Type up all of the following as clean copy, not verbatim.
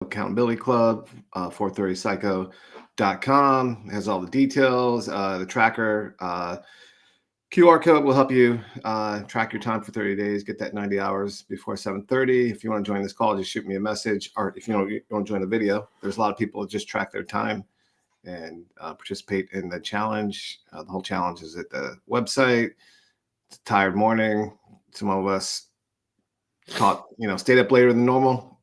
Accountability Club, 430psycho.com has all the details. The tracker QR code will help you track your time for 30 days, get that 90 hours before 7:30. If you want to join this call, just shoot me a message. Or if you want to join the video, there's a lot of people that just track their time and participate in the challenge. The whole challenge is at the website. It's a tired morning. Some of us stayed up later than normal.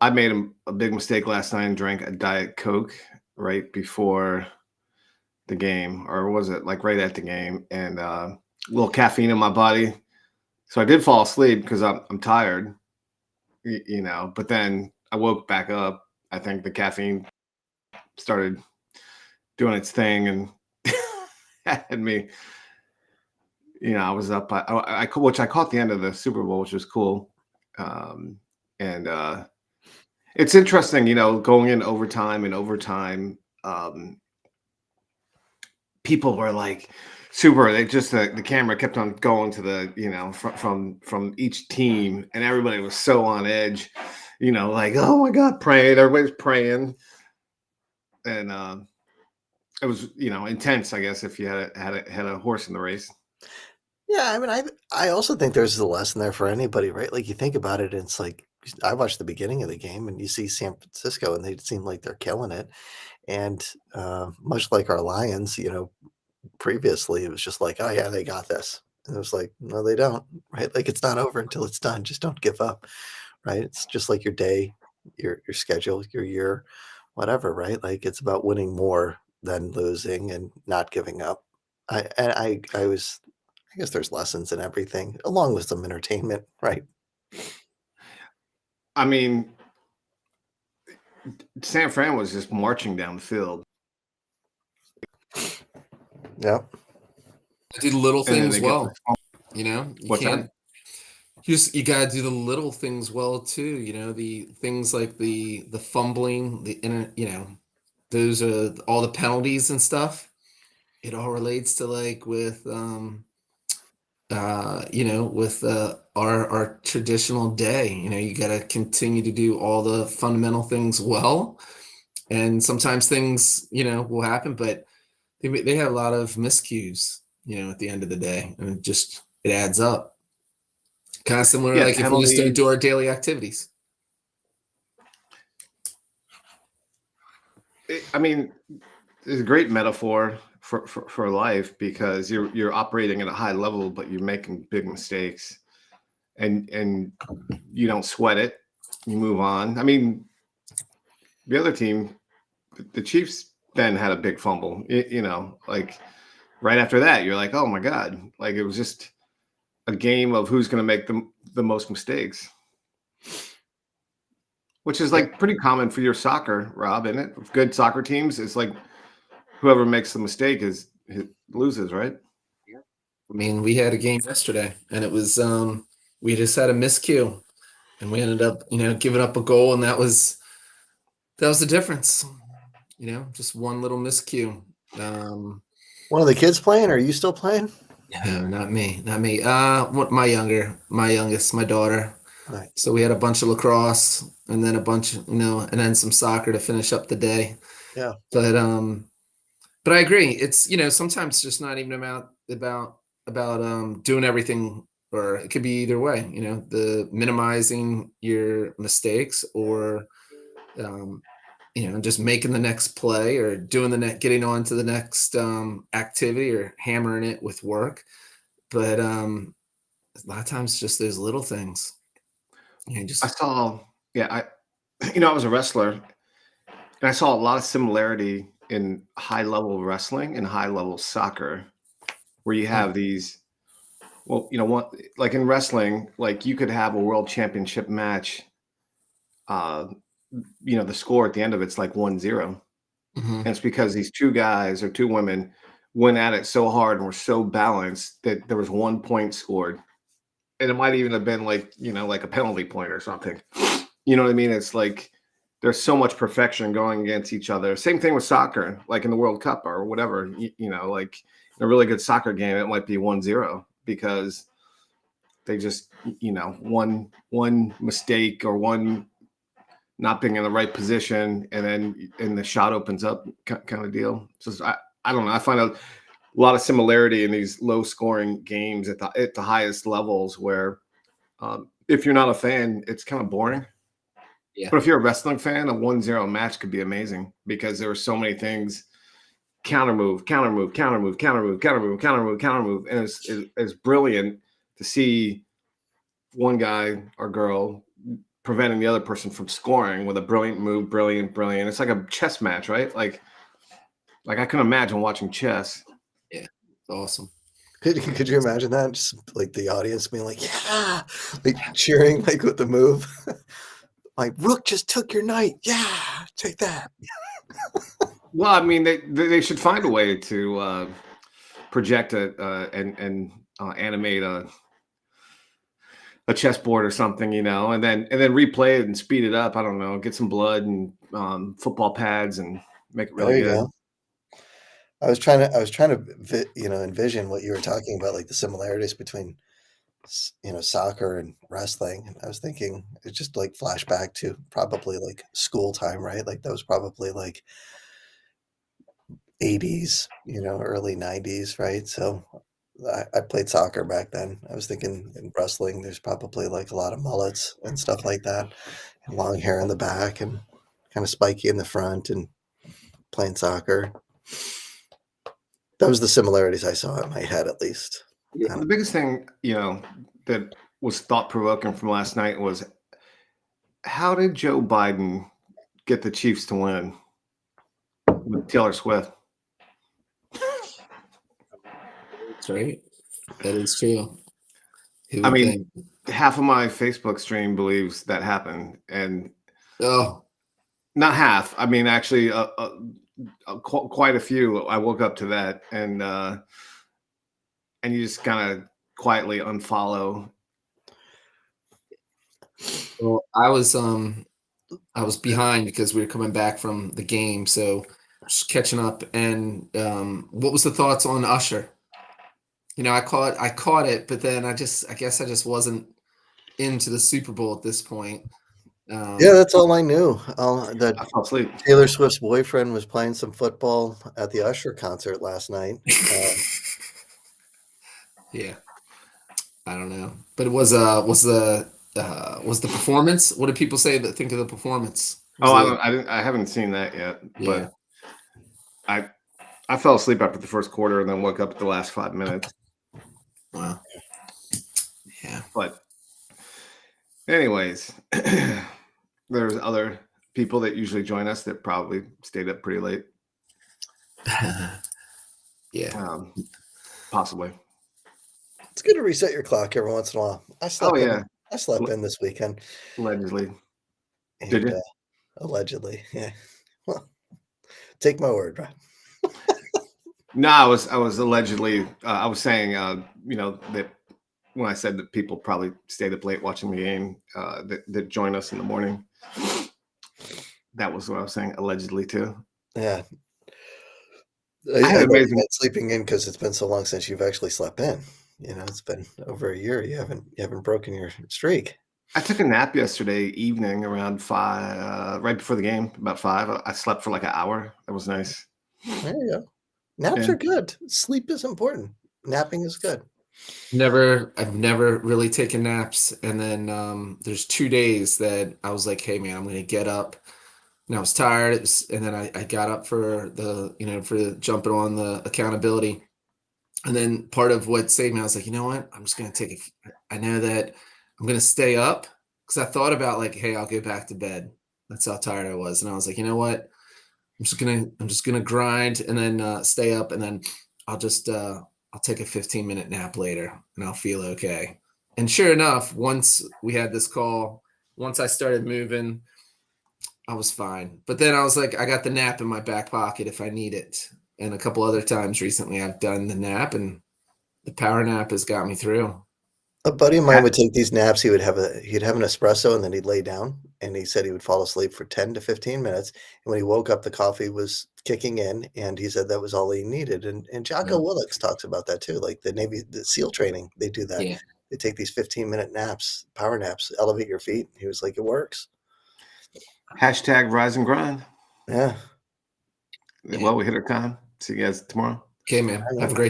I made a big mistake last night and drank a Diet Coke right before the game, or was it like right at the game, and a little caffeine in my body. So I did fall asleep because I'm tired, but then I woke back up. I think the caffeine started doing its thing and had me, I was up. Which I caught the end of the Super Bowl, which was cool. And it's interesting, going in overtime and overtime. People were like super. They just the camera kept on going to the from each team, and everybody was so on edge. Like, oh my God, praying. Everybody's praying, and it was intense. I guess if you had a horse in the race. Yeah, I mean, I also think there's a lesson there for anybody, right? Like you think about it, and it's like I watched the beginning of the game, and you see San Francisco, and they seem like they're killing it. And much like our Lions, previously it was just like, oh yeah, they got this. And it was like, no, they don't, right? Like it's not over until it's done. Just don't give up, right? It's just like your day, your schedule, your year, whatever, right? Like it's about winning more than losing and not giving up. I guess there's lessons in everything, along with some entertainment, right? I mean, San Fran was just marching down the field. Yep. Do the little And then things they well. get You What's can't. that? You gotta do the little things well too. The things like the fumbling, those are all the penalties and stuff. It all relates to like with with our traditional day. You gotta continue to do all the fundamental things well, and sometimes things will happen, but they have a lot of miscues. At the end of the day, and it adds up. Kind of similar, Yeah, like if we just don't do penalties. our daily activities. I mean, it's a great metaphor for life because you're operating at a high level, but you're making big mistakes, and you don't sweat it. You move on. I mean, the other team, the Chiefs, then had a big fumble. Like right after that, you're like, oh my God, like it was just a game of who's going to make the most mistakes, which is like pretty common for your soccer, Rob, isn't it? Good soccer teams, it's like whoever makes the mistake loses, right? I mean, we had a game yesterday, and it was we just had a miscue, and we ended up giving up a goal, and that was the difference. Just one little miscue. One of the kids playing? Or are you still playing? No, not me. My youngest, my daughter. Right. So we had a bunch of lacrosse, and then a bunch, and then some soccer to finish up the day. Yeah. But I agree. It's sometimes just not even about doing everything, or it could be either way. The minimizing your mistakes, or just making the next play, or getting on to the next activity, or hammering it with work. But a lot of times, just those little things. I was a wrestler, and I saw a lot of similarity in high level wrestling and high level soccer, where you have these. Well, like in wrestling, like you could have a world championship match. The score at the end of it's like 1-0. Mm-hmm. And it's because these two guys or two women went at it so hard and were so balanced that there was 1 point scored. And it might even have been like a penalty point or something. You know what I mean? It's like there's so much perfection going against each other. Same thing with soccer, like in the World Cup or whatever, like in a really good soccer game, it might be 1-0 because they just, one mistake or one not being in the right position, and the shot opens up kind of deal. So I don't know. I find a lot of similarity in these low scoring games at the highest levels where if you're not a fan, it's kind of boring. Yeah. But if you're a wrestling fan, a 1-0 match could be amazing because there are so many things. Counter move, counter move, counter move, counter move, counter move, counter move, counter move. And it's brilliant to see one guy or girl preventing the other person from scoring with a brilliant move, brilliant. It's like a chess match, right? Like I can imagine watching chess. Yeah, it's awesome. Could you imagine that? Just like the audience being like, yeah, like cheering like with the move. Like, Rook just took your knight. Yeah, take that. Well, I mean, they should find a way to project and animate a chessboard or something, and then replay it and speed it up. I don't know, get some blood and football pads and make it really good. Go. I was trying to envision what you were talking about, like the similarities between soccer and wrestling. And I was thinking it just like flashback to probably like school time, right? Like that was probably like 80s, early 90s, right? So I played soccer back then. I was thinking in wrestling, there's probably like a lot of mullets and stuff like that, and long hair in the back and kind of spiky in the front, and playing soccer. That was the similarities I saw in my head, at least. The biggest thing, that was thought-provoking from last night was, how did Joe Biden get the Chiefs to win with Taylor Swift? That's right. That is true. I mean, half of my Facebook stream believes that happened, and not half. I mean, actually, quite a few. I woke up to that, and you just kind of quietly unfollow. Well, I was behind because we were coming back from the game, so just catching up. And what was the thoughts on Usher? I caught it, but then I guess I just wasn't into the Super Bowl at this point. Yeah, that's all I knew. That I fell asleep. Taylor Swift's boyfriend was playing some football at the Usher concert last night. Yeah, I don't know, but it was the performance. What do people say that think of the performance? I haven't seen that yet, but I fell asleep after the first quarter and then woke up at the last 5 minutes. Wow. Yeah. But anyways, there's other people that usually join us that probably stayed up pretty late. Yeah. Possibly. It's good to reset your clock every once in a while. I slept in this weekend. Allegedly. Did you? Allegedly, yeah. Well, take my word, right? No, I was allegedly. I was saying, that when I said that people probably stayed up late watching the game, that join us in the morning. That was what I was saying, allegedly too. Yeah. I had been sleeping in because it's been so long since you've actually slept in. It's been over a year. You haven't broken your streak. I took a nap yesterday evening around 5, right before the game, about 5. I slept for like an hour. That was nice. There you go. Naps are good. Sleep is important. Napping is good. I've never really taken naps. And then there's 2 days that I was like, hey man, I'm gonna get up. And I was tired. And then I got up for for jumping on the accountability. And then part of what saved me, I was like, you know what? I'm just gonna I know that I'm gonna stay up, because I thought about like, hey, I'll get back to bed. That's how tired I was. And I was like, you know what? I'm just gonna grind and then stay up, and then I'll take a 15-minute nap later and I'll feel okay. And sure enough, once we had this call, once I started moving, I was fine. But then I was like, I got the nap in my back pocket if I need it. And a couple other times recently I've done the nap, and the power nap has got me through. A buddy of mine would take these naps. He'd have an espresso, and then he'd lay down, and he said he would fall asleep for 10 to 15 minutes. And when he woke up, the coffee was kicking in, and he said that was all he needed. And Jocko Willits talks about that too. Like the SEAL training, they do that. Yeah. They take these 15-minute naps, power naps, elevate your feet. He was like, it works. Hashtag rise and grind. Yeah. Well, we hit our time. See you guys tomorrow. Okay, man. Have a great